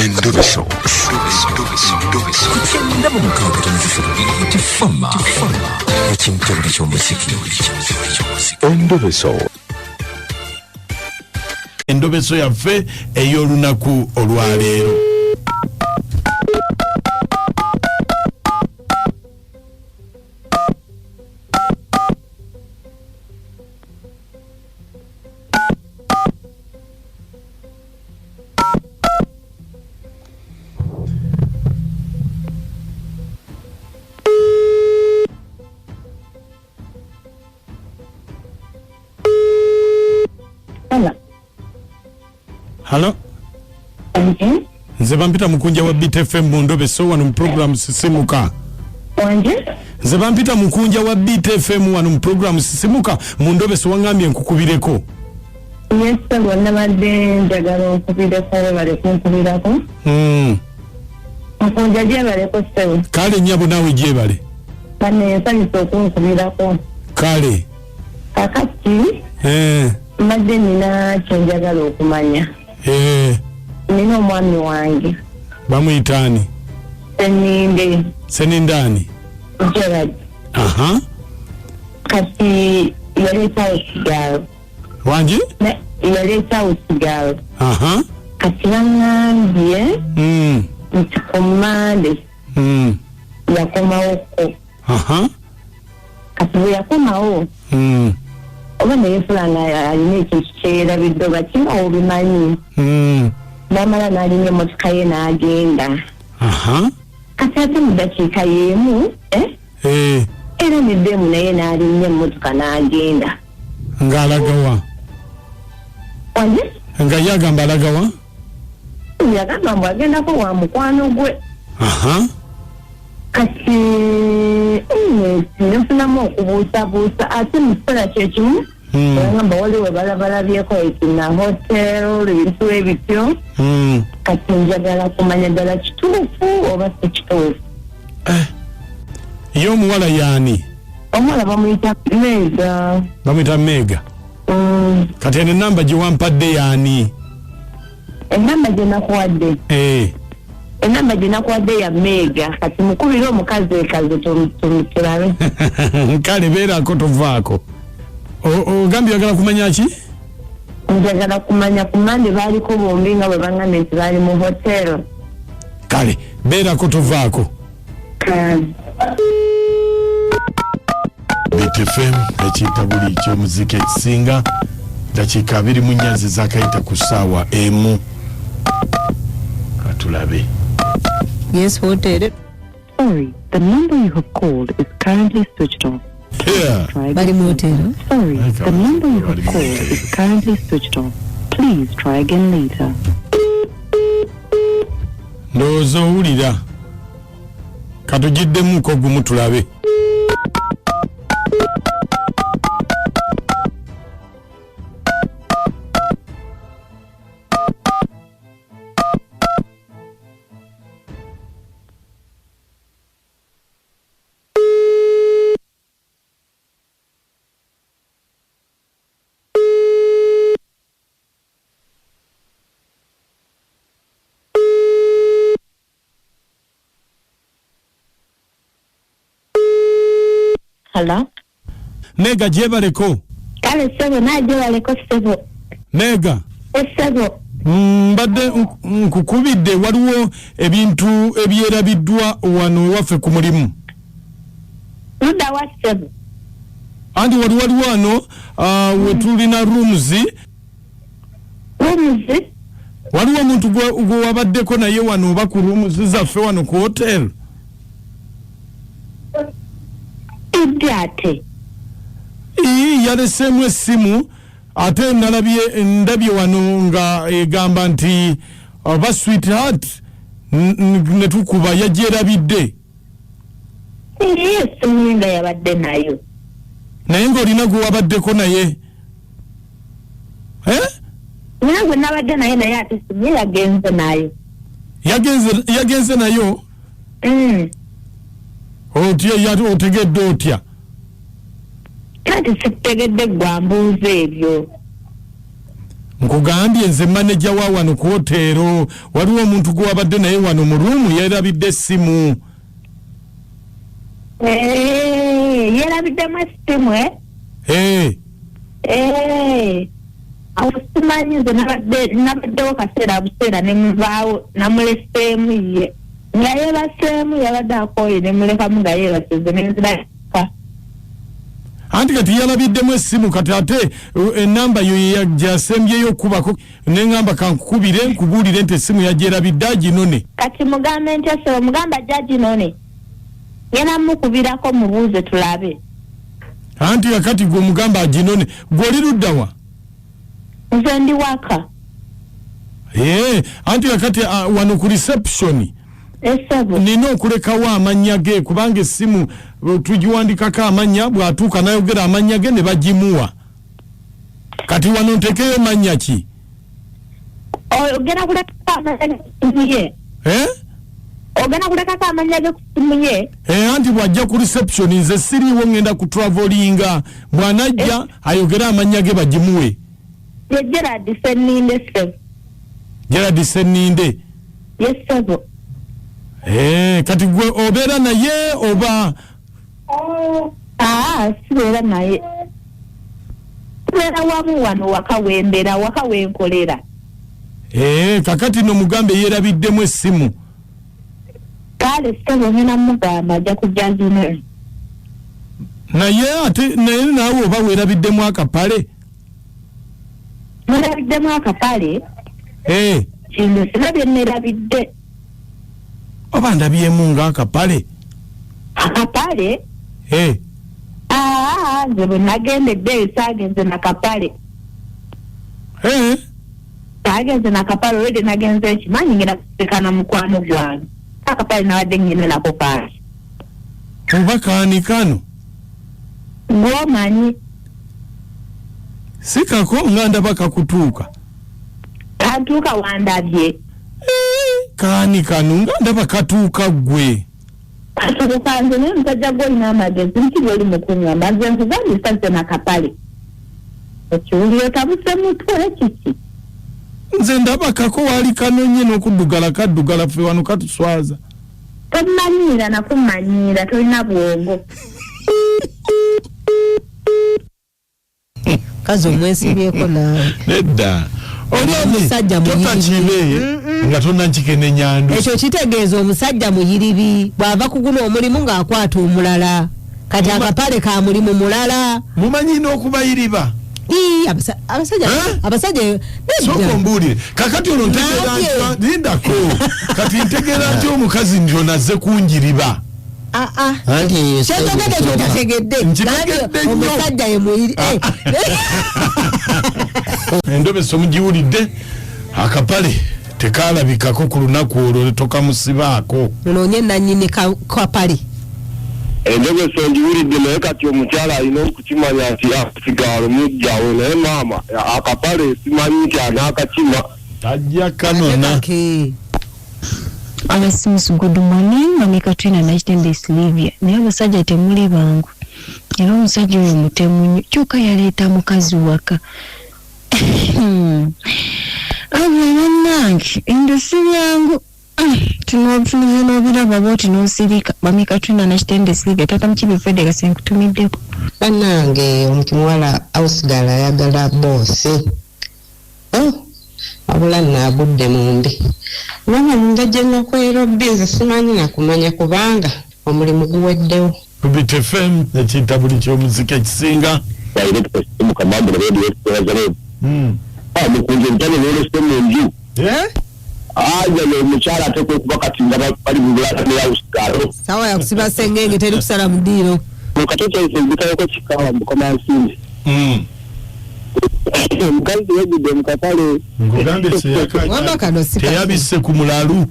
Endobeso. Kugenda mu mukaaga tifama ekintu buli ky'omuziki. Endobeso yaffe ey'olunaku olwaleero. Hello? Nze bampita mukunja wa BTFM mu Ndobeso wano mu program Sisimuka. Wanje? Nze bampita mukunja wa BTFM wano mu program Sisimuka mu Ndobeso wangambye nkukubireko. Yes, wonna badde njagala okubireko bale kunkubirako. Mukunja gyebaleko sewe. Kale nnyabo naawe gyebale. Bane nsanyusa okunkubirako. Kale. Kakati. Mbadde nina kyenjagala okumanya. Nina omwami wange. Bamuyitaani? Senindani? Gerard. Aha. Kati yaleetawo ekigaalo. Wangi? Yaleetawo ekigaalo. Aha. Kati bangambye nti ku Monday yakomawoko. Aha. Kati bwe yakomawo oba neyefulanga alina ekintu kyeyerabidde oba kino obimanyi. Namala n'alina emmotoka ye n'agenda. Kati ate mu ddakiika y'emu era neddemu naye n'alinnya emmotoka n'agenda. Ng'alagawa? Wanje? Nga ye agamba alagawa? Yagamba mbu agendako wa mukwano gwe. Kati nefunamu okubuusabuusa ate mu kiseera kyekimu bagamba waliwo balabalabyeko ekina hotel ebintu ebityo. Kati njagala kumanya ddala kituufu oba si kituufu. Ye omuwala yaani? Omuwala bamuyita Mega. Bamuyita Mega? Kati eno enamba gye wampadde yaani? Enamba gye nakuwadde? Enamba gye nakuwadde ya Mega. Kati mukubire omukazi ekaze tulabe. Kale beerako tovaako. Ogambye oyagala kumanya ki? Njagala kumanya ku Monday baaliko bombi nga bwe bangambye nti baali mu hotel. Kale beerako tovaako. BTFM ekiyita buli ky'omuziki ekisinga dakiika 24 zakayita ku ssaawa emu. Katulabe. Yes, hotel. Sorry, the number you have called is currently switched off. Bali motel. Sorry, the number you have called is currently switched off. Please try again later. Ndowooza owulira. Katugiddemuko gumu tulabe. Hello? Mega gyebaleko? Kale sebo nagyebaleko sebo. Mega? Sebo. Mbadde nkukubidde waliwo ebintu ebyerabiddwa wano ewaffe ku mulimu. Ludda wa sebo? Andi waliwo wano wetulina rooms. Rooms? Waliwo omuntu gwe wabaddeko naye wano oba ku rooms zaffe wano ku hotel. Ate yaleseemu essimu ate ndabye wano nga egamba nti oba sweetheart ne tukuba yagyerabidde. Essimu nga yabadde nayo naye ng'olina gwe wabaddeko naye. Nina gwe nabadde naye ate essimu yagenze nayo. Yagenze nayo? Otegedde otya? Kati sikutegedde gwa mbuuza ebyo. nkugambye nze manager wa wano ku hotero waliwo omuntu gwabadde naye wano mu room yerabidde essimu yerabidde mu essimu awo simanyi nze nabaddewo kaseera buseera ne muvaawo namuleseemu ye nga yeebaseemu yabadde akooye ne mulekamu nga yeebaseze nenziraka anti kati yalabiddemu essimu kati ate enamba yo gyasembyeyo okubako neŋŋamba kankukubire nkubuulire nti essimu yagyerabidde aginone kati mugambe nti esebo mugamba ajja ginone yena mukubirako mubuuze tulabe anti kakati gwe omugamba aginone gw'oli luddawa nze ndi waka anti kakati wano ku reception esebo nina okulekawo amannya ge kubanga essimu tugiwandikako amannya bw'atuuka nayogera amannya ge ne bagimuwa kati wano ntekeyo mannya ki ogenda kulekako amanya ge kusimu ye ogenda kulekako amanya ge kusimu ye anti bw'ajja ku reception nze siriiwo ngenda ku travelinga bw'anajja ayogere amanya ge bagimuwe ye Gerard Senninde sebo Gerard Senninde yesebo kati gwe obeera naye oba sibeera naye tubeera wamu wano waka wembera waka wenkolera kakati no mugambe yeerabiddemu essimu kale sebo ngena mugamba ajja kujja zino naye ate naye naawe oba weerabiddemu akapale mwerabidemu akapale kino sirabye nerabidde oba ndabyemu nga akapale nze bwe nagendedde saagenze nakapale saagenze nakapale olwedde nagenze ekimanyi ngenda kusekana mukwano gwange akapale nabadde ngende nako paasi oba kaani kano ng'omanyi si kako nga ndaba kakutuuka kantuuka wandabye kaani kano nga ndaba katuuka ggwe katuukanze naye omusajja gw'olina amagezi nkiri oli mukuŋŋamba nze nkugambisa nze nakapale ekiwuliro otabuse mutwe kiki nze ndaba kako waali kanonye n'okuddugala kaddugala ffe wano katuswaza tomanyiira nakumanyiira tolina bwongo kazi omwesibyeko naawe nedda omusajja totakibe nga tonakikene nyandu ekyo kitegeeza omusajja muyiribi bw'ava kugula omulimu ng'akwata omulala kati akapale ka mulimu mulala mumanyi n'okubayiriba abasajja soko mbuulire kakati ono ntegeera lindako kati ntegeera nti omukazi nti onazze kunjiriba kyetogedde kyotategedde omusajja ye muyiri endobe somugiwulidde akapale tekalabikako ku lunaku olwo tokamusibaako nonye nanyini kapale endobe songiwulidde naye kati omukyala alina okukimanya nti asigaala mujjawo naye maama akapale simanyi nti anaakakima tajja kanona abasimusu good morning mami Katrina Nakitembe Silvia naye abasajja temuli bangu era omusajja oyo mutemu nnyo kyokka yaleeta mukazi waka abannange endosi yangu tinotunuze n'obiraba booti n'osirika mami Katrina Nakitembe Silvia tata mukibi Fedega senkutumiddeko bannange omukimuwala awusigala ayagala boosi wabula naabudde mumbi mama mundajja nakwera obbizi simanyi nakumanya kubanga omulimu guweddewo Rubit FM ekiyita buli ky'omuzika ekisinga mukamambu nabeediwekitwazale mukunje ebitane n'olese mu nju aja n'omukyala ateekwa okuba kati nga bali mu bulatamira awusigalo sawa yakusiba sengenge teri kusala mu ddiiro mukatokyaife mbitayoko kikawa mukomansimbi omukazi yegudde mukatale nkugambye teyabisse ku mulalu